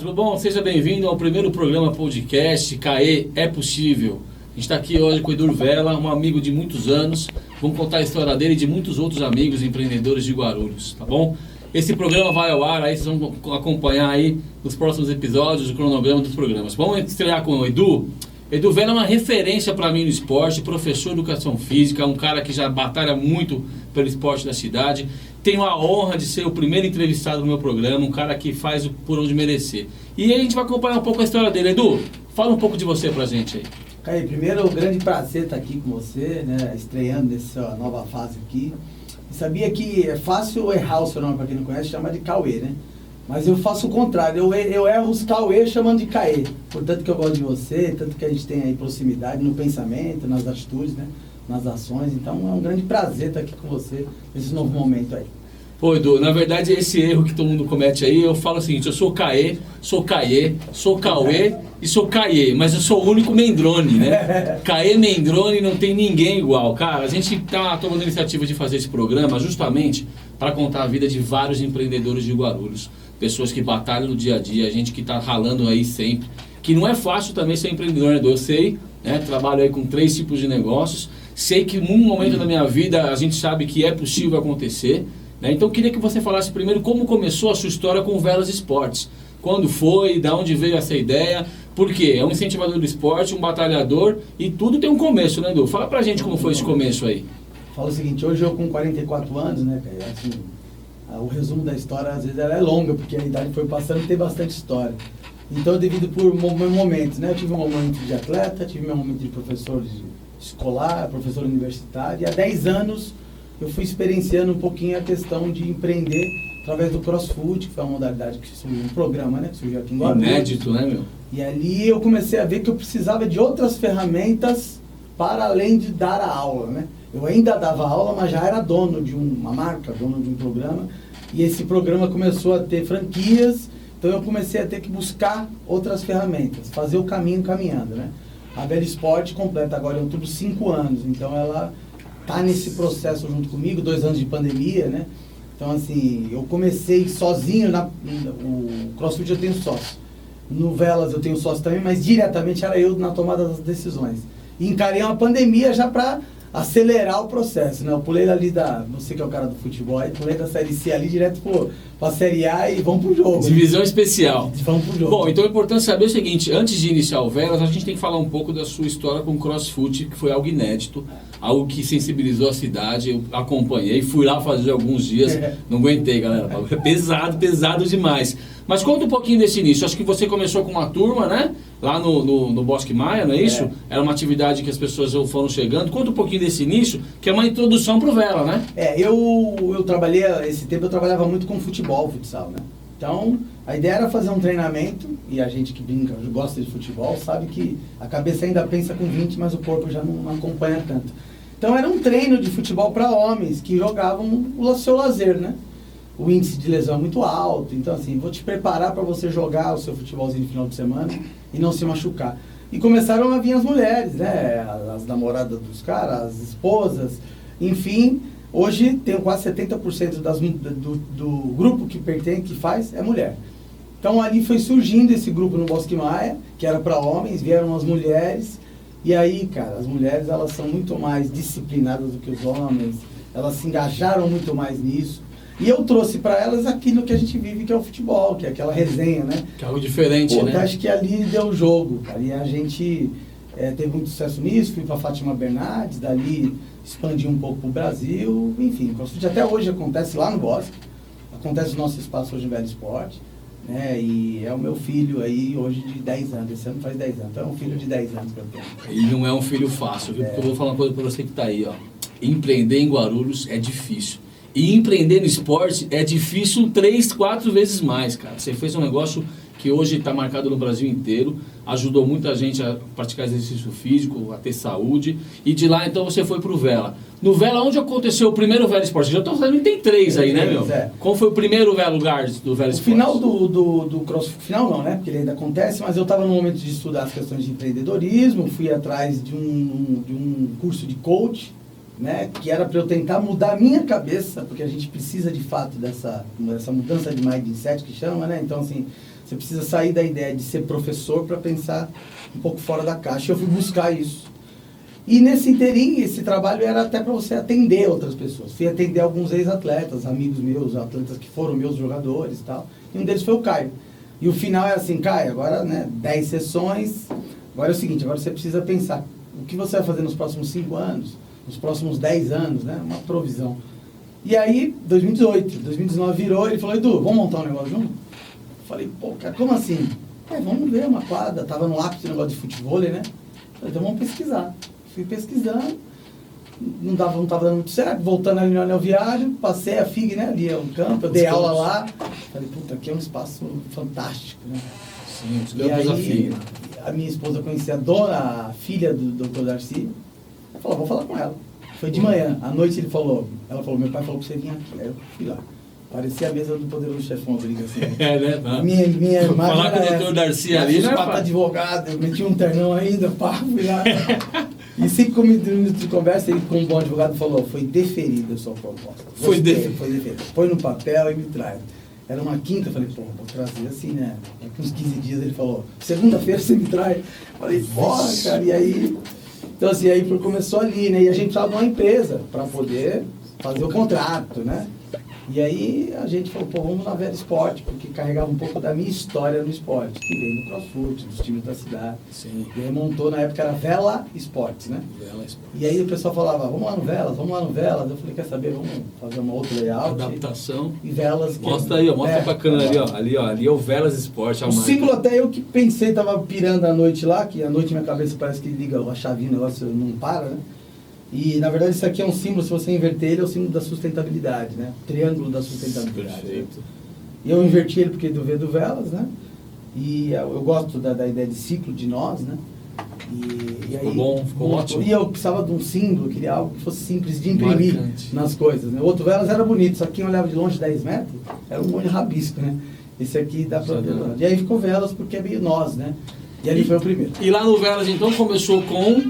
tudo bom? Seja bem-vindo ao primeiro programa podcast CAE é Possível. A gente está aqui hoje com o Edu Vela, um amigo de muitos anos. Vamos contar a história dele e de muitos outros amigos empreendedores de Guarulhos, tá bom? Esse programa vai ao ar, aí vocês vão acompanhar aí nos próximos episódios o cronograma dos programas. Vamos estrear com o Edu. Edu Vela é uma referência para mim no esporte, professor de educação física, um cara que já batalha muito pelo esporte da cidade. Tenho a honra de ser o primeiro entrevistado no meu programa, um cara que faz por onde merecer. E aí a gente vai acompanhar um pouco a história dele. Edu, fala um pouco de você pra gente aí. Caí, primeiro, um grande prazer estar aqui com você, né, estreando nessa nova fase aqui. Sabia que é fácil errar o seu nome, para quem não conhece, chama de Cauê, né? Mas eu faço o contrário, eu erro os Cauê chamando de Caê. Portanto que eu gosto de você, tanto que a gente tem aí proximidade no pensamento, nas atitudes, né, nas ações. Então é um grande prazer estar aqui com você nesse novo momento aí. Pô, Edu, na verdade esse erro que todo mundo comete aí, eu falo o seguinte, eu sou Caê, sou Cauê e sou Caê, mas eu sou o único Mendrone, né? Caê Mendrone, não tem ninguém igual. Cara, a gente tá tomando a iniciativa de fazer esse programa justamente para contar a vida de vários empreendedores de Guarulhos, pessoas que batalham no dia a dia, gente que tá ralando aí sempre, que não é fácil também ser empreendedor, né, Edu? Eu sei, né? Trabalho aí com 3 tipos de negócios, sei que em um momento da minha vida a gente sabe que é possível acontecer. Então eu queria que você falasse primeiro como começou a sua história com o Velas Esportes. Quando foi, da onde veio essa ideia, por quê? É um incentivador do esporte, um batalhador e tudo tem um começo, né, Edu? Fala pra gente como foi esse começo aí. Fala o seguinte, hoje eu com 44 anos, né, cara, assim, o resumo da história às vezes ela é longa, porque a idade foi passando e tem bastante história. Então devido por momentos, né, eu tive um momento de atleta, tive um momento de professor escolar, professor universitário, e há 10 anos eu fui experienciando um pouquinho a questão de empreender através do CrossFit, que foi uma modalidade que surgiu, um programa, né, que surgiu aqui em Guarulhos. Inédito, né, meu? E ali eu comecei a ver que eu precisava de outras ferramentas para além de dar a aula, né? Eu ainda dava aula, mas já era dono de uma marca, dono de um programa, e esse programa começou a ter franquias, então eu comecei a ter que buscar outras ferramentas, fazer o caminho caminhando, né? A Vela Esporte completa agora em outubro 5 anos, então ela tá nesse processo junto comigo, 2 anos de pandemia, né? Então, assim, eu comecei sozinho, o CrossFit eu tenho sócio. No Velas eu tenho sócio também, mas diretamente era eu na tomada das decisões. E encarei uma pandemia já para acelerar o processo, né? Eu pulei ali você que é o cara do futebol, aí pulei da Série C ali direto pra Série A e vamos pro jogo. Divisão especial. Vamos pro jogo. Bom, então é importante saber o seguinte, antes de iniciar o Velas, a gente tem que falar um pouco da sua história com o CrossFit, que foi algo inédito, algo que sensibilizou a cidade, eu acompanhei, fui lá fazer alguns dias, não aguentei, galera, pesado demais. Mas conta um pouquinho desse início, acho que você começou com uma turma, né? Lá no Bosque Maia, não é isso? Era uma atividade que as pessoas foram chegando. Conta um pouquinho desse início, que é uma introdução pro Vela, né? Eu trabalhei, esse tempo eu trabalhava muito com futebol, futsal, né? Então, a ideia era fazer um treinamento, e a gente que brinca, gosta de futebol, sabe que a cabeça ainda pensa com 20, mas o corpo já não acompanha tanto. Então, era um treino de futebol para homens que jogavam o seu lazer, né? O índice de lesão é muito alto, então assim, vou te preparar para você jogar o seu futebolzinho no final de semana e não se machucar. E começaram a vir as mulheres, né? As namoradas dos caras, as esposas, enfim. Hoje tenho quase 70% do grupo que faz é mulher. Então ali foi surgindo esse grupo no Bosque Maia, que era para homens, vieram as mulheres. E aí, cara, as mulheres elas são muito mais disciplinadas do que os homens, elas se engajaram muito mais nisso. E eu trouxe para elas aquilo que a gente vive, que é o futebol, que é aquela resenha, né? Que é algo diferente, né? Eu acho que ali deu jogo. Ali a gente teve muito sucesso nisso, fui para Fátima Bernardes, dali expandi um pouco para o Brasil, enfim. O CrossFit até hoje acontece lá no Bosque, acontece no nosso espaço hoje em Vela Esporte, né? E é o meu filho aí hoje de 10 anos, esse ano faz 10 anos, então é um filho de 10 anos que eu tenho. E não é um filho fácil, viu? Porque eu vou falar uma coisa para você que está aí, ó. Empreender em Guarulhos é difícil. E empreender no esporte é difícil 3, 4 vezes mais, cara. Você fez um negócio que hoje está marcado no Brasil inteiro, ajudou muita gente a praticar exercício físico, a ter saúde, e de lá então você foi pro Vela. No Vela, onde aconteceu o primeiro Vela Esporte? Já estou falando que tem 3 aí, né, meu? Qual foi o primeiro lugar do Vela Esporte? O final do CrossFit, final não, né? Porque ele ainda acontece, mas eu estava no momento de estudar as questões de empreendedorismo, fui atrás de um curso de coach, né, que era para eu tentar mudar a minha cabeça, porque a gente precisa de fato dessa mudança de mindset que chama, né? Então assim, Você precisa sair da ideia de ser professor para pensar um pouco fora da caixa. Eu fui buscar isso. E nesse inteirinho, esse trabalho era até para você atender outras pessoas. Fui atender alguns ex-atletas, amigos meus, atletas que foram meus jogadores e tal. E um deles foi o Caio. E o final é assim, Caio, agora, né, 10 sessões. Agora é o seguinte, agora você precisa pensar o que você vai fazer nos próximos 5 anos, nos próximos 10 anos, né? Uma provisão. E aí, 2019 virou, ele falou, Edu, vamos montar um negócio junto? Eu falei, pô, cara, como assim? Vamos ver uma quadra. Tava no ápice do negócio de futebol, né? Falei, então vamos pesquisar. Fui pesquisando, não estava dando muito certo. Voltando ali no Anel Viagem, passei a FIG, né? Ali é um campo, eu dei aula lá. Falei, puta, aqui é um espaço fantástico, né? Sim, os E campos da aí, FIG. a minha esposa conhecia a dona, a filha do Dr. Darcy. Ela falou, vou falar com ela. Foi de manhã. À noite ela falou, meu pai falou pra você vir aqui. Aí eu fui lá. Parecia a mesa do Poderoso Chefão, briga assim. É, né? Minha irmã. Falar com o Dr. Darcy ali, né? Quatro advogados, eu meti um ternão ainda, pá, fui lá. E 5 minutos de conversa, ele, como um bom advogado, falou, foi deferida a sua proposta. Foi deferida. Foi deferida. Põe no papel e me traz. Era uma quinta, eu falei, pô, vou trazer assim, né? Daqui uns 15 dias ele falou, segunda-feira você me traz. Falei, porra, cara, e aí... Então assim, aí começou ali, né? E a gente precisava de uma empresa para poder fazer o contrato, né? E aí a gente falou, pô, vamos na Vela Esporte, porque carregava um pouco da minha história no esporte, que veio do CrossFit, dos times da cidade. Sim. E aí montou, na época era Vela Esportes, né? Vela Esporte. E aí o pessoal falava, vamos lá no Velas. Eu falei, quer saber, vamos fazer uma outra layout. Adaptação. E Velas... Mostra aí, ó, mostra bacana ali, ó. Ali é o Velas Esporte, O símbolo até eu que pensei, tava pirando a noite lá, que à noite minha cabeça parece que liga a chavinha, o negócio não para, né? E, na verdade, isso aqui é um símbolo, se você inverter ele, é o símbolo da sustentabilidade, né? O triângulo da sustentabilidade. Perfeito. E eu inverti ele porque do Velas, né? E eu gosto da ideia de ciclo de nós, né? E aí, ficou ótimo. E eu precisava de um símbolo, queria algo que fosse simples de imprimir Marcante. nas coisas, né? O outro Velas era bonito, só que quem olhava de longe 10 metros, era um monte de rabisco, né? Esse aqui dá pra ver. E aí ficou Velas porque é meio nós, né? E ali foi o primeiro. E lá no Velas, então, começou com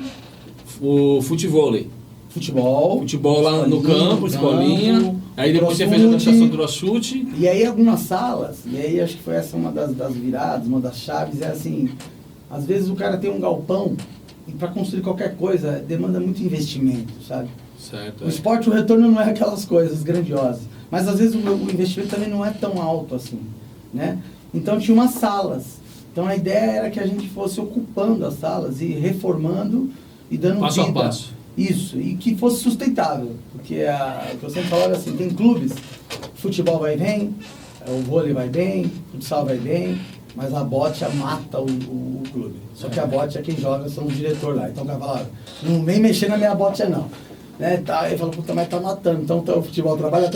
o futevôlei. Futebol lá no campo, escolinha. Aí depois você fez a adaptação do CrossFit. E aí algumas salas, e aí acho que foi essa uma das viradas, uma das chaves, é assim, às vezes o cara tem um galpão e para construir qualquer coisa demanda muito investimento, sabe? Certo. O esporte, o retorno não é aquelas coisas grandiosas, mas às vezes o investimento também não é tão alto assim, né? Então tinha umas salas. Então a ideia era que a gente fosse ocupando as salas e reformando e dando passo vida. a passo. Isso, e que fosse sustentável, porque o que eu sempre falava assim, tem clubes, futebol vai bem, o vôlei vai bem, futsal vai bem, mas a bote mata o clube. Só que a bote é quem joga, são os diretores lá. Então o cara fala, não vem mexer na minha bote não. Né? Tá, ele fala, puta, mas tá matando. Então o futebol trabalha,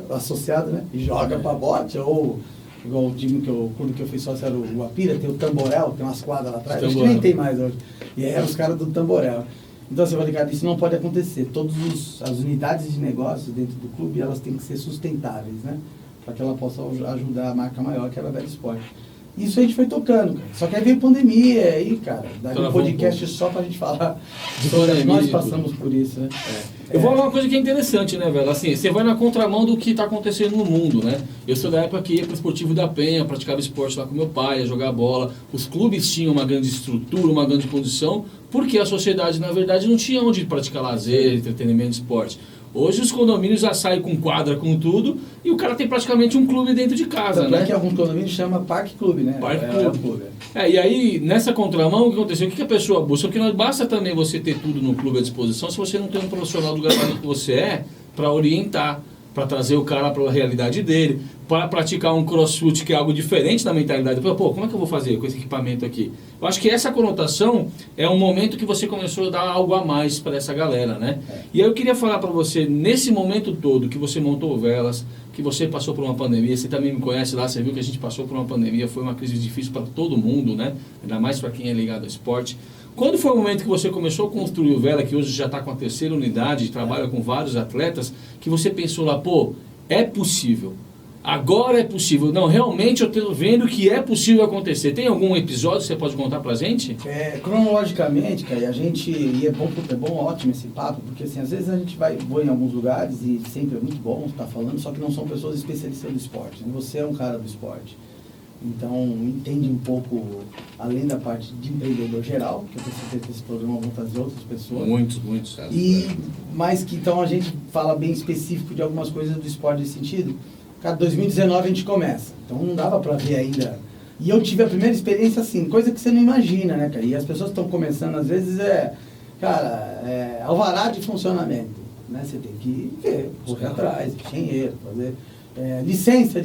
associado, né? E joga pra bote, ou igual o time o clube que eu fiz sócio era o Guapira, tem o Tamborel, tem umas quadras lá atrás, acho que nem tem mais hoje. E aí eram os caras do Tamborel. Então, você vai ligar, isso não pode acontecer. Todas as unidades de negócio dentro do clube, elas têm que ser sustentáveis, né? Para que ela possa ajudar a marca maior, que era a Vela Esporte. Isso a gente foi tocando, cara. Só que aí veio pandemia, aí, cara, dá um podcast só pra gente falar de pandemia. Nós passamos por isso, né? Eu vou falar uma coisa que é interessante, né, velho? Assim, você vai na contramão do que está acontecendo no mundo, né? Eu sou da época que ia para o Esportivo da Penha, praticava esporte lá com meu pai, ia jogar bola. Os clubes tinham uma grande estrutura, uma grande condição, porque a sociedade, na verdade, não tinha onde praticar lazer, entretenimento, esporte. Hoje os condomínios já saem com quadra, com tudo, e o cara tem praticamente um clube dentro de casa, né? Que alguns condomínios chama Parque Clube, né? Parque Clube. E aí, nessa contramão, o que aconteceu? O que a pessoa busca? Porque não basta também você ter tudo no clube à disposição se você não tem um profissional do gabarito que você é para orientar, para trazer o cara para a realidade dele, para praticar um crossfit que é algo diferente da mentalidade. Pô, como é que eu vou fazer com esse equipamento aqui? Eu acho que essa conotação é um momento que você começou a dar algo a mais para essa galera, né? E aí eu queria falar para você, nesse momento todo que você montou o Velas, que você passou por uma pandemia, você também me conhece lá, você viu que a gente passou por uma pandemia, foi uma crise difícil para todo mundo, né? Ainda mais para quem é ligado ao esporte. Quando foi o momento que você começou a construir o Vela, que hoje já está com a 3ª unidade, trabalha com vários atletas, que você pensou lá, pô, é possível, agora é possível. Não, realmente eu estou vendo que é possível acontecer. Tem algum episódio que você pode contar pra gente? Cronologicamente, cara, a gente, e é bom, ótimo esse papo, porque assim, às vezes a gente vai em alguns lugares e sempre é muito bom estar falando, só que não são pessoas especialistas do esporte, né? Você é um cara do esporte. então entende um pouco, além da parte de empreendedor geral, que eu tenho certeza que esse programa vão trazer outras pessoas. Muitos. E mais que então a gente fala bem específico de algumas coisas do esporte nesse sentido. Cara, 2019 a gente começa, então não dava para ver ainda. E eu tive a primeira experiência assim, coisa que você não imagina, né, cara? E as pessoas estão começando, às vezes, alvará de funcionamento, né? Você tem que ver, correr atrás, engenheiro, fazer licença,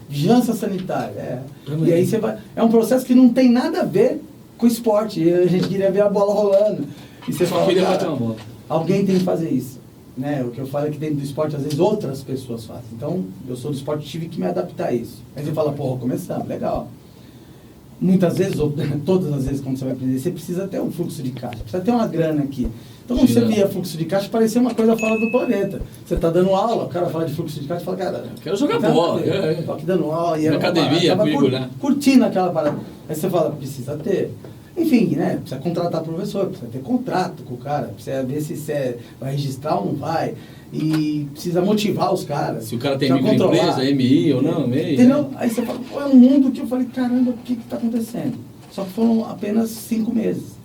vigilância sanitária, E aí você vai... É um processo que não tem nada a ver com esporte, e a gente queria ver a bola rolando. E você Só fala, queria cara, bater uma bola. alguém tem que fazer isso. Né? O que eu falo é que dentro do esporte, às vezes, outras pessoas fazem. Então, eu sou do esporte, tive que me adaptar a isso. Aí você fala, porra, começamos, legal. Muitas vezes, ou todas as vezes, quando você vai aprender, você precisa ter um fluxo de caixa, precisa ter uma grana aqui. Então, quando você via fluxo de caixa, parecia uma coisa fora do planeta. Você está dando aula, o cara fala de fluxo de caixa e fala, cara... Quero jogar bola. Estou aqui dando aula. E na academia, comigo, né? Curtindo aquela parada. Aí você fala, precisa ter... Enfim, né? Precisa contratar professor, precisa ter contrato com o cara, precisa ver se você vai registrar ou não vai. E precisa motivar os caras. Se o cara tem microempresa, MI ou não, MEI. Entendeu? Né? Aí você fala, pô, é um mundo que eu falei, caramba, o que está acontecendo? Só que foram apenas 5 meses.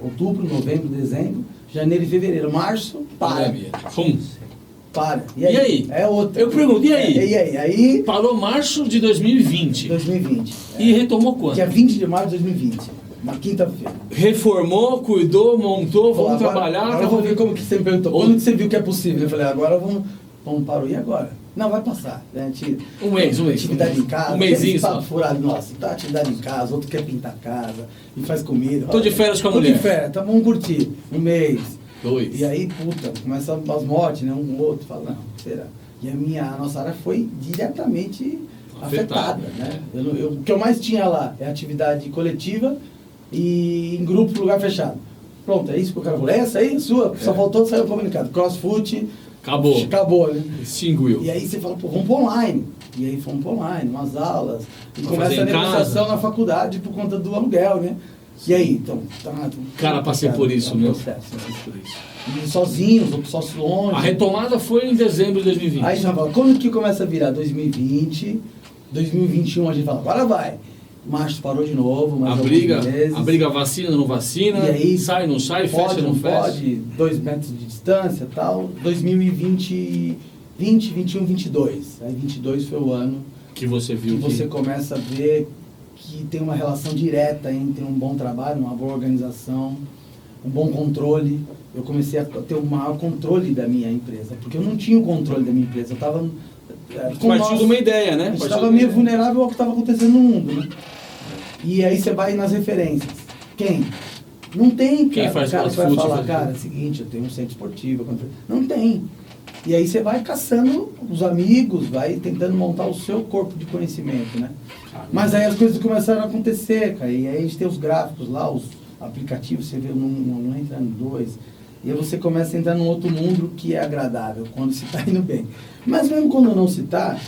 Outubro, novembro, dezembro, janeiro e fevereiro. Março, para. Para. E aí? É outra. Eu pergunto, e aí? E aí? Parou março de 2020. 2020. E retomou quando? Dia 20 de março de 2020. Uma quinta-feira. Reformou, cuidou, montou, vamos trabalhar. Agora eu vou ver como que você me perguntou. Quando que você viu que é possível? Eu falei, agora vamos para o e agora? Não, vai passar. Né? Um mês. Atividade em casa. Um mêsinho só. Furado, nossa, tá atividade em casa, outro quer pintar a casa, e faz comida. Tô de férias com a mulher. Tô de férias, então vamos curtir. Um mês. 2. E aí, puta, começa as mortes, né? Um outro, fala, não, será? E a nossa área foi diretamente afetada, né? O que eu mais tinha lá é atividade coletiva e em grupo, lugar fechado. Pronto, é isso que o cara falou. Essa aí, sua, só faltou sair o comunicado. Crossfoot, acabou, né? Extinguiu. E aí você fala, pô, vamos pro online. E aí fomos pro online, umas aulas. E começa a negociação na faculdade por conta do aluguel, né? E aí, então... Cara, passei por isso, meu. E sozinhos, outros sócios longe. A retomada foi em dezembro de 2020. Aí já fala, quando que começa a virar? 2020, 2021 a gente fala, agora vai. Março parou de novo, mais a briga vacina, não vacina, e aí, sai, não sai, pode, fecha, não fecha. Pode, 2 metros de distância e tal. 2020, 21, 22. Aí 22 foi o ano que você viu que você começa a ver que tem uma relação direta entre um bom trabalho, uma boa organização, um bom controle. Eu comecei a ter um maior controle da minha empresa, porque eu não tinha o controle da minha empresa, eu estava... Partiu de uma ideia, né? A gente estava meio vulnerável ao que estava acontecendo no mundo, né? E aí você vai nas referências. Quem? Não tem, cara. Quem faz o cara que vai falar, cara, é o seguinte, eu tenho um centro esportivo. Não tem. E aí você vai caçando os amigos, vai tentando montar o seu corpo de conhecimento, né? Mas aí as coisas começaram a acontecer, cara. E aí a gente tem os gráficos lá, os aplicativos, você vê não entra no 2. E aí você começa a entrar num outro mundo que é agradável, quando se está indo bem. Mas mesmo quando não se está,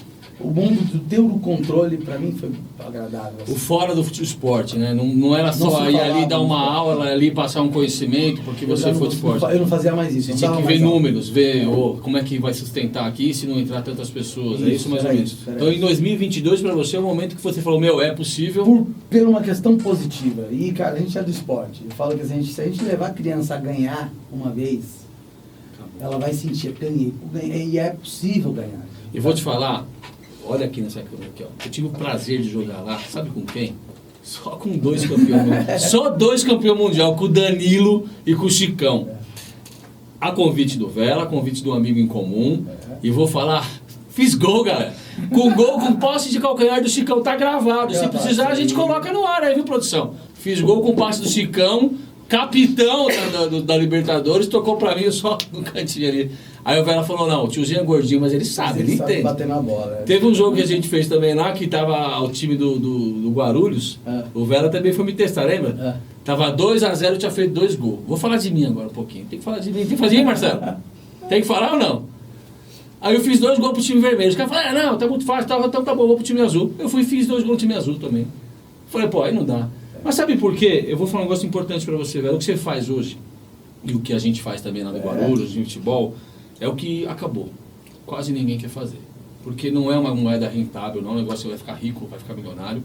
o mundo do ter o controle, para mim, foi agradável. Assim. O fora do esporte, né? Não era só ir ali dar uma aula, ali passar um conhecimento, porque você foi de esporte. Eu não fazia mais isso. Você tinha que ver números, ver como é que vai sustentar aqui se não entrar tantas pessoas. É isso mais ou menos. Então, em 2022, para você, é o momento que você falou, é possível. Por uma questão positiva. E, cara, a gente é do esporte. Eu falo que se a gente levar a criança a ganhar uma vez, ela vai sentir, ganhei. E é possível ganhar. E vou te falar... Olha aqui nessa câmera aqui, ó. Eu tive o prazer de jogar lá, sabe com quem? Só com 2 campeões mundiais. Só 2 campeões mundiais, com o Danilo e com o Chicão. A convite do Vela, a convite do amigo em comum. E vou falar, fiz gol, galera. Com gol, com posse de calcanhar do Chicão, tá gravado. Se precisar, a gente coloca no ar aí, viu, produção? Fiz gol com passe do Chicão, capitão da Libertadores, tocou pra mim só no cantinho ali. Aí o Vela falou, não, o tiozinho é gordinho, mas ele sabe, ele entende. Bater na bola. Teve um jogo que a gente fez também lá, que tava o time do Guarulhos, o Vela também foi me testar, lembra? Tava 2-0, tinha feito 2 gols. Vou falar de mim agora um pouquinho, tem que falar de mim. Tem que fazer, hein, Marcelo? Tem que falar ou não? Aí eu fiz 2 gols pro time vermelho. Os caras falaram, não, tá muito fácil, então tá bom, vou pro time azul. Eu fui e fiz 2 gols no time azul também. Falei, pô, aí não dá. Mas sabe por quê? Eu vou falar um negócio importante pra você, velho. O que você faz hoje, e o que a gente faz também lá no Guarulhos, no futebol, é o que acabou. Quase ninguém quer fazer. porque não é uma moeda rentável, não é um negócio que vai ficar rico, vai ficar milionário,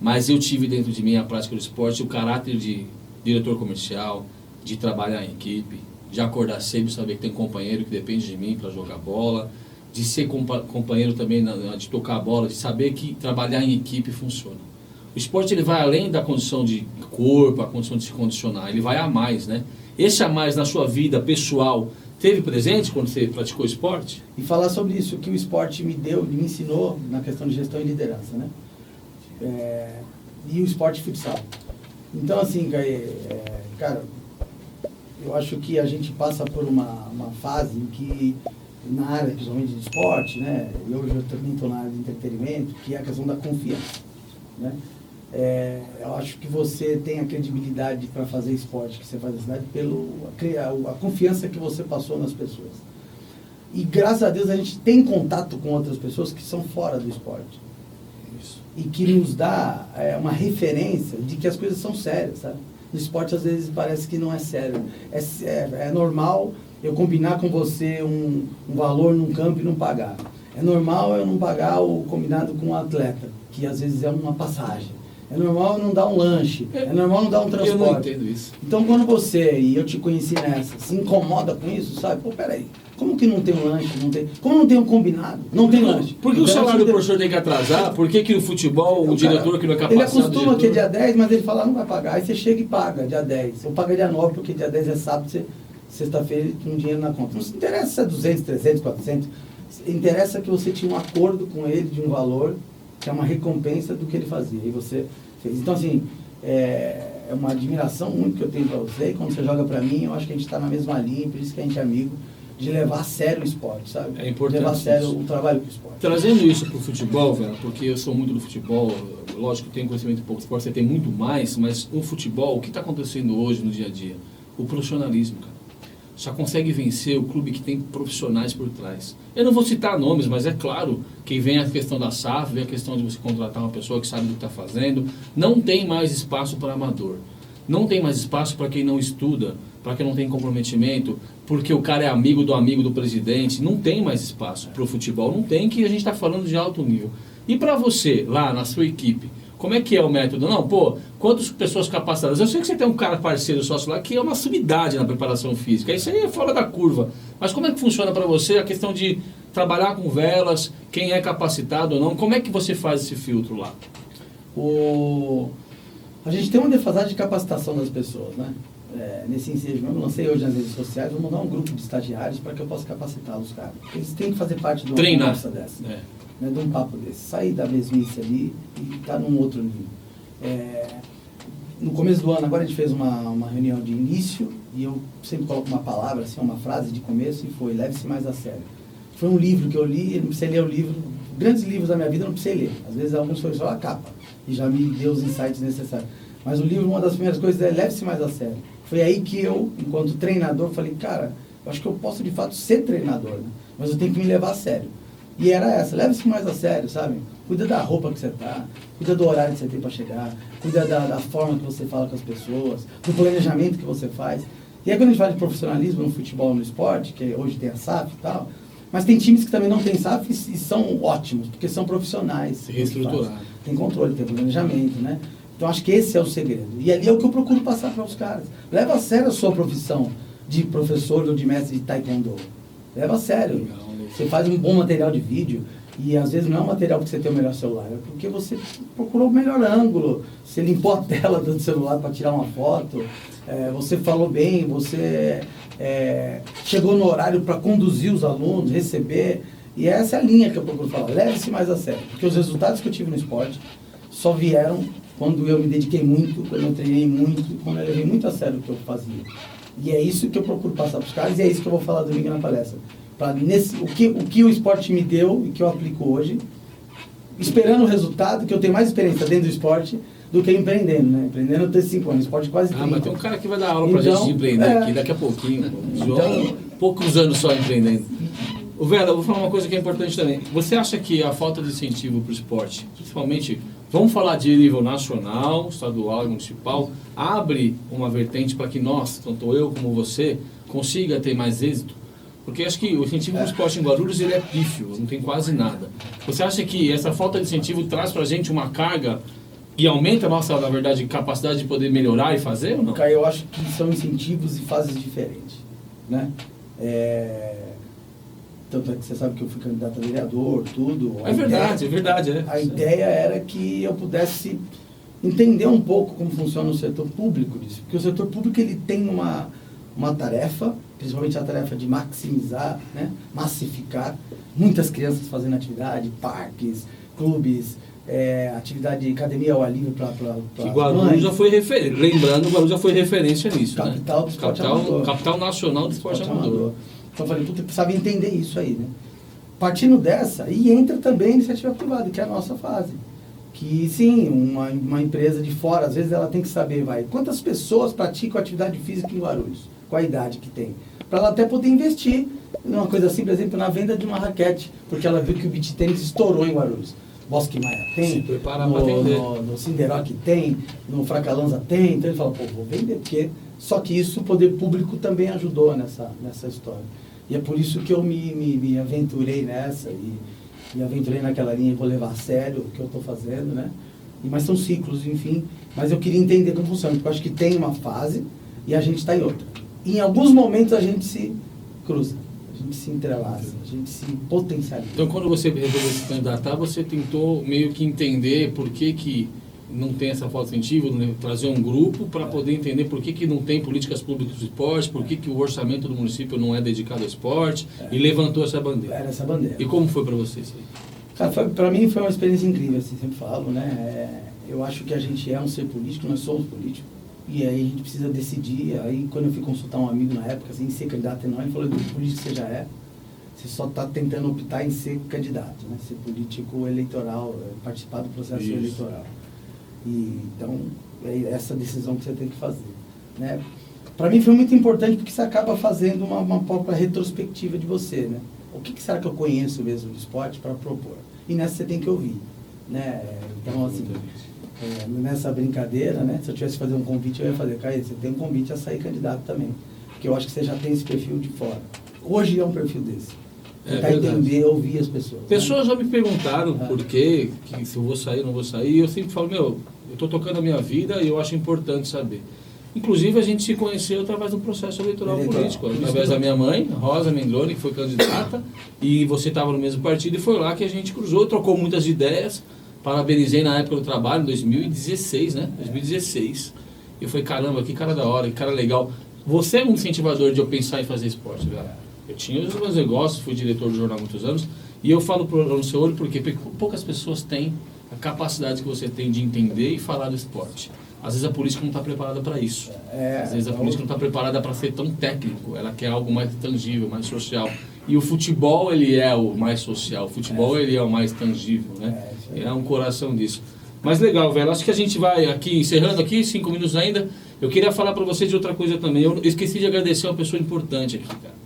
mas eu tive dentro de mim a prática do esporte, o caráter de diretor comercial, de trabalhar em equipe, de acordar cedo, saber que tem um companheiro que depende de mim para jogar bola, de ser companheiro também de tocar a bola, de saber que trabalhar em equipe funciona. O esporte ele vai além da condição de corpo, a condição de se condicionar, ele vai a mais, né? Esse a mais na sua vida pessoal teve presente quando você praticou esporte? E falar sobre isso, o que o esporte me deu, me ensinou na questão de gestão e liderança, né? E o esporte futsal. Então, assim, cara, eu acho que a gente passa por uma fase em que, na área, principalmente de esporte, né? E hoje eu também estou na área de entretenimento, que é a questão da confiança, né? Eu acho que você tem a credibilidade para fazer esporte que você faz na cidade pela confiança que você passou nas pessoas. E graças a Deus a gente tem contato com outras pessoas que são fora do esporte. Isso. E que nos dá uma referência de que as coisas são sérias, sabe? No esporte às vezes parece que não é sério. É normal eu combinar com você um valor num campo e não pagar. É normal eu não pagar o combinado com o atleta, que às vezes é uma passagem. É normal não dar um lanche, é normal não dar um transporte. Eu não entendo isso. Então quando você, e eu te conheci nessa, se incomoda com isso, sabe? Pô, peraí, como que não tem um lanche? Como não tem um combinado? Não tem lanche. Por que o salário do professor tem que atrasar? Por que o futebol, o diretor que não é capacitado... Ele acostuma que é dia 10, mas ele fala, não vai pagar. Aí você chega e paga dia 10. Ou paga dia 9, porque dia 10 é sábado, sexta-feira tem um dinheiro na conta. Não se interessa se é 200, 300, 400. Interessa que você tinha um acordo com ele de um valor, que é uma recompensa do que ele fazia. E você fez. Então, assim, é uma admiração muito que eu tenho para você. E quando você joga para mim, eu acho que a gente está na mesma linha, por isso que a gente é amigo, de levar a sério o esporte, sabe? É importante. Levar a sério o trabalho com o esporte. Trazendo isso para o futebol, velho, porque eu sou muito do futebol, lógico que tenho conhecimento pouco do esporte, você tem muito mais, mas o futebol, o que está acontecendo hoje no dia a dia? O profissionalismo, cara. Só consegue vencer o clube que tem profissionais por trás. Eu não vou citar nomes, mas é claro que vem a questão da SAF, vem a questão de você contratar uma pessoa que sabe do que está fazendo. Não tem mais espaço para amador. Não tem mais espaço para quem não estuda, para quem não tem comprometimento, porque o cara é amigo do presidente. Não tem mais espaço para o futebol. Não tem, que a gente está falando de alto nível. E para você, lá na sua equipe, como é que é o método? Não, quantas pessoas capacitadas? Eu sei que você tem um cara parceiro sócio lá que é uma sumidade na preparação física. Isso aí é fora da curva. Mas como é que funciona para você a questão de trabalhar com velas, quem é capacitado ou não? Como é que você faz esse filtro lá? A gente tem uma defasagem de capacitação das pessoas, né? Nesse ensejo mesmo, lancei hoje nas redes sociais, vou mandar um grupo de estagiários para que eu possa capacitar os caras. Eles têm que fazer parte de uma conversa dessa. Né, de um papo desse, sair da mesmice ali e estar num outro nível. No começo do ano, agora a gente fez uma reunião de início e eu sempre coloco uma palavra, assim, uma frase de começo e foi: leve-se mais a sério. Foi um livro que eu li, eu não precisei ler o livro, grandes livros da minha vida eu não precisei ler, às vezes alguns foi só a capa e já me deu os insights necessários. Mas o livro, uma das primeiras coisas é: leve-se mais a sério. Foi aí que eu, enquanto treinador, falei: cara, eu acho que eu posso de fato ser treinador, né? Mas eu tenho que me levar a sério. E era essa: leve-se mais a sério, sabe? Cuida da roupa que você tá, cuida do horário que você tem para chegar, cuida da forma que você fala com as pessoas, do planejamento que você faz. E aí quando a gente fala de profissionalismo no futebol, no esporte, que hoje tem a SAF e tal, mas tem times que também não tem SAF e são ótimos, porque são profissionais. Se reestruturar. Tem controle, tem planejamento, né? Então acho que esse é o segredo. E ali é o que eu procuro passar para os caras. Leva a sério a sua profissão de professor ou de mestre de taekwondo. Leva a sério. Você faz um bom material de vídeo e às vezes não é um material porque você tem o melhor celular, é porque você procurou o melhor ângulo, você limpou a tela do celular para tirar uma foto, você falou bem, você chegou no horário para conduzir os alunos, receber. E essa é a linha que eu procuro falar: leve-se mais a sério. Porque os resultados que eu tive no esporte só vieram quando eu me dediquei muito, quando eu treinei muito, quando eu levei muito a sério o que eu fazia. E é isso que eu procuro passar para os caras e é isso que eu vou falar domingo na palestra. O que o esporte me deu e que eu aplico hoje, esperando o resultado, que eu tenho mais experiência dentro do esporte do que empreendendo, né? Empreendendo eu tenho 5 anos, esporte quase 30. Mas tem um cara que vai dar aula pra gente de empreender aqui daqui a pouquinho. João, poucos anos só empreendendo. Vela, eu vou falar uma coisa que é importante também. Você acha que a falta de incentivo para o esporte, principalmente, vamos falar de nível nacional, estadual e municipal, abre uma vertente para que nós, tanto eu como você, consiga ter mais êxito? Porque acho que o incentivo do esporte em Guarulhos ele é pífio, não tem quase nada. Você acha que essa falta de incentivo traz pra gente uma carga e aumenta a nossa, na verdade, capacidade de poder melhorar e fazer ou não? Caio, eu acho que são incentivos e fases diferentes, né? Tanto é que você sabe que eu fui candidato a vereador, tudo. É verdade. A ideia era que eu pudesse entender um pouco como funciona o setor público disso. Porque o setor público ele tem uma tarefa, principalmente a tarefa de maximizar, né? Massificar. Muitas crianças fazendo atividade, parques, clubes, atividade de academia ao ar livre para Guarulhos já foi referência. Lembrando, Guarulhos já foi referência nisso, capital do esporte amador. Capital nacional do esporte amador. Então eu falei, puta, eu precisava entender isso aí, né? Partindo dessa, e entra também a iniciativa privada, que é a nossa fase. Que sim, uma empresa de fora, às vezes ela tem que saber, quantas pessoas praticam atividade física em Guarulhos? Qual a idade que tem? Para ela até poder investir numa coisa assim, por exemplo, na venda de uma raquete, porque ela viu que o beach tennis estourou em Guarulhos. Bosque Maia tem, no Cinderoc tem, no Fracalanza tem, então ele fala, vou vender, porque... Só que isso o poder público também ajudou nessa história. E é por isso que eu me aventurei nessa e aventurei naquela linha e vou levar a sério o que eu estou fazendo, né? Mas são ciclos, enfim. Mas eu queria entender como funciona, porque eu acho que tem uma fase e a gente está em outra. E em alguns momentos a gente se cruza, a gente se entrelaça, a gente se potencializa. Então, quando você resolveu se candidatar, você tentou meio que entender por que não tem essa falta de incentivo, né? Trazer um grupo para poder entender por que não tem políticas públicas de esporte, por que o orçamento do município não é dedicado ao esporte, e levantou essa bandeira. Era essa bandeira. E como foi para você isso aí? Cara, para mim foi uma experiência incrível, assim, sempre falo, né? Eu acho que a gente é um ser político, nós somos políticos, e aí a gente precisa decidir. Aí quando eu fui consultar um amigo na época, assim, em ser candidato ou não, ele falou, político você já é, você só está tentando optar em ser candidato, né? Ser político eleitoral, participar do processo eleitoral. E, então, é essa decisão que você tem que fazer, né? Para mim foi muito importante porque você acaba fazendo uma própria retrospectiva de você, né? O que será que eu conheço mesmo de esporte para propor? E nessa você tem que ouvir, né? Então, assim, nessa brincadeira, né? Se eu tivesse que fazer um convite, eu ia fazer, Caio, você tem um convite a sair candidato também, porque eu acho que você já tem esse perfil de fora. Hoje é um perfil desse. Tentar entender, ouvir as pessoas. Pessoas já me perguntaram por que se eu vou sair ou não vou sair, e eu sempre falo, eu estou tocando a minha vida e eu acho importante saber. Inclusive, a gente se conheceu através do processo eleitoral político, através da minha mãe, Rosa Mendrone, que foi candidata, e você estava no mesmo partido, e foi lá que a gente cruzou, trocou muitas ideias, parabenizei na época do trabalho, em 2016, né? 2016. E eu falei, caramba, que cara da hora, que cara legal. Você é um incentivador de eu pensar em fazer esporte, galera. Eu tinha os meus negócios, fui diretor do jornal há muitos anos, e eu falo no seu olho porque poucas pessoas têm a capacidade que você tem de entender e falar do esporte. Às vezes a política não está preparada para isso. Às vezes a política não está preparada para ser tão técnico, ela quer algo mais tangível, mais social. E o futebol, ele é o mais social, o futebol, ele é o mais tangível, né? É um coração disso. Mas legal, velho, acho que a gente vai aqui, encerrando aqui, 5 minutos ainda, eu queria falar para você de outra coisa também. Eu esqueci de agradecer uma pessoa importante aqui, cara.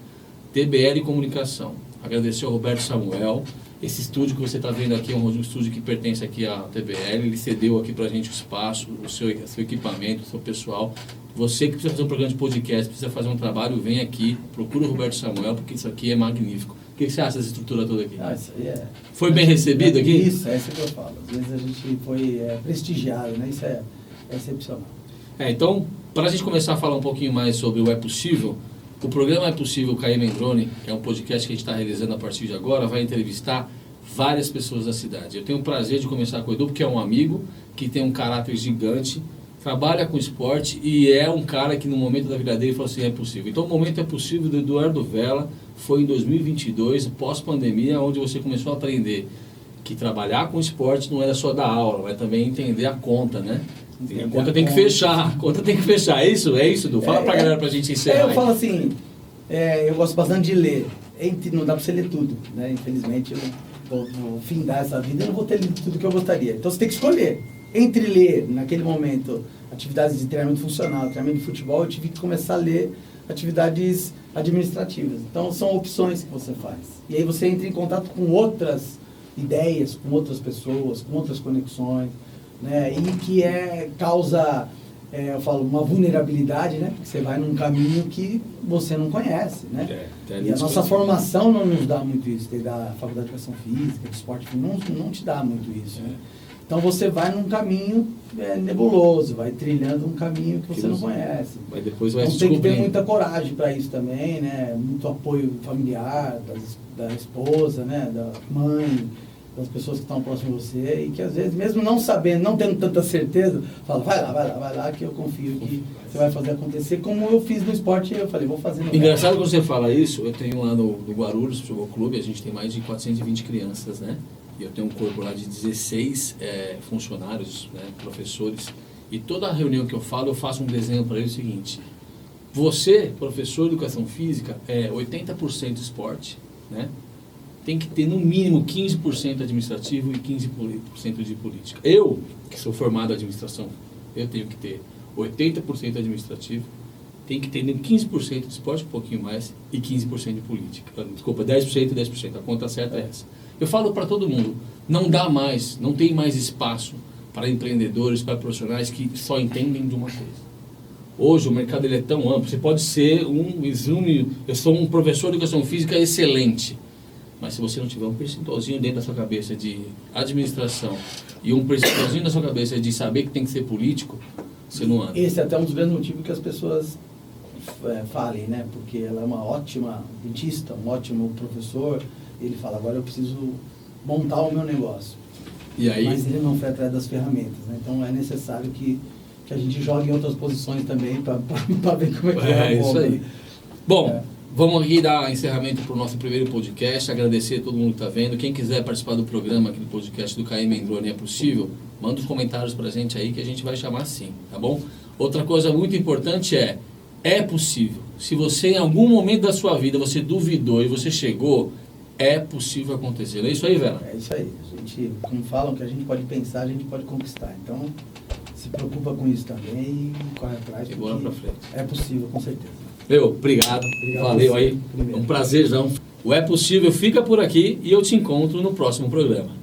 TBL Comunicação. Agradecer ao Roberto Samuel. Esse estúdio que você está vendo aqui é um estúdio que pertence aqui à TBL. Ele cedeu aqui para a gente o espaço, o seu equipamento, o seu pessoal. Você que precisa fazer um programa de podcast, precisa fazer um trabalho, vem aqui, procura o Roberto Samuel, porque isso aqui é magnífico. O que você acha dessa estrutura toda aqui? Isso aí foi bem recebido aqui? Isso, é isso que eu falo. Às vezes a gente foi prestigiado, né? Isso é excepcional. Então, para a gente começar a falar um pouquinho mais sobre o É Possível, o programa É Possível Caio Mendrone, que é um podcast que a gente está realizando a partir de agora, vai entrevistar várias pessoas da cidade. Eu tenho o prazer de começar com o Edu, que é um amigo, que tem um caráter gigante, trabalha com esporte e é um cara que no momento da vida dele falou assim, é possível. Então o momento É Possível do Eduardo Vela foi em 2022, pós-pandemia, onde você começou a aprender que trabalhar com esporte não era só dar aula, mas também entender a conta, né? A conta tem que fechar, a conta tem que fechar. É isso, Edu? Fala pra galera pra gente encerrar. Eu falo assim, eu gosto bastante de ler. Não dá pra você ler tudo, né? Infelizmente, eu vou findar essa vida e não vou ter lido tudo que eu gostaria. Então você tem que escolher. Entre ler, naquele momento, atividades de treinamento funcional, treinamento de futebol, eu tive que começar a ler atividades administrativas. Então são opções que você faz. E aí você entra em contato com outras ideias, com outras pessoas, com outras conexões, né? E que causa eu falo, uma vulnerabilidade, né? Porque você vai num caminho que você não conhece, né? E a nossa formação não nos dá muito isso. Tem da Faculdade de Educação Física, de Esporte, não te dá muito isso, né? Então você vai num caminho nebuloso, vai trilhando um caminho que você não conhece. Mas depois vai então tem que ter muita coragem para isso também, né? Muito apoio familiar, da esposa, né? Da mãe, das pessoas que estão próximas de você e que às vezes, mesmo não sabendo, não tendo tanta certeza, fala, vai lá que eu confio que você vai fazer acontecer, como eu fiz no esporte, eu falei, vou fazer no Engraçado quando você fala isso, eu tenho lá no Guarulhos Futebol Clube, a gente tem mais de 420 crianças, né? E eu tenho um corpo lá de 16 funcionários, né, professores, e toda reunião que eu falo, eu faço um desenho para eles o seguinte: você, professor de educação física, é 80% esporte, né? Tem que ter no mínimo 15% administrativo e 15% de política. Eu, que sou formado em administração, eu tenho que ter 80% administrativo, tem que ter 15% de esporte, um pouquinho mais, e 15% de política. Desculpa, 10% e 10%, a conta certa é essa. Eu falo para todo mundo, não dá mais, não tem mais espaço para empreendedores, para profissionais que só entendem de uma coisa. Hoje o mercado ele é tão amplo, você pode ser eu sou um professor de educação física excelente, mas se você não tiver um percentualzinho dentro da sua cabeça de administração e um percentualzinho na sua cabeça de saber que tem que ser político, você não anda. Esse é até um dos grandes motivos que as pessoas falem, né? Porque ela é uma ótima dentista, um ótimo professor. Ele fala, agora eu preciso montar o meu negócio. E aí? Mas ele não foi atrás das ferramentas, né? Então é necessário que a gente jogue em outras posições também para ver como é que é isso aí. Bom, vamos aqui dar encerramento para o nosso primeiro podcast, agradecer a todo mundo que está vendo. Quem quiser participar do programa aqui do podcast do KM Mendrone é possível, manda os comentários para a gente aí que a gente vai chamar sim, tá bom? Outra coisa muito importante é possível. Se você em algum momento da sua vida você duvidou e você chegou, é possível acontecer. Não é isso aí, Vela? É isso aí. A gente, como falam que a gente pode pensar, a gente pode conquistar. Então, se preocupa com isso também e corre atrás. E bora pra frente. É possível, com certeza. Obrigado. Valeu aí. Primeiro. Um prazerzão. O É Possível fica por aqui e eu te encontro no próximo programa.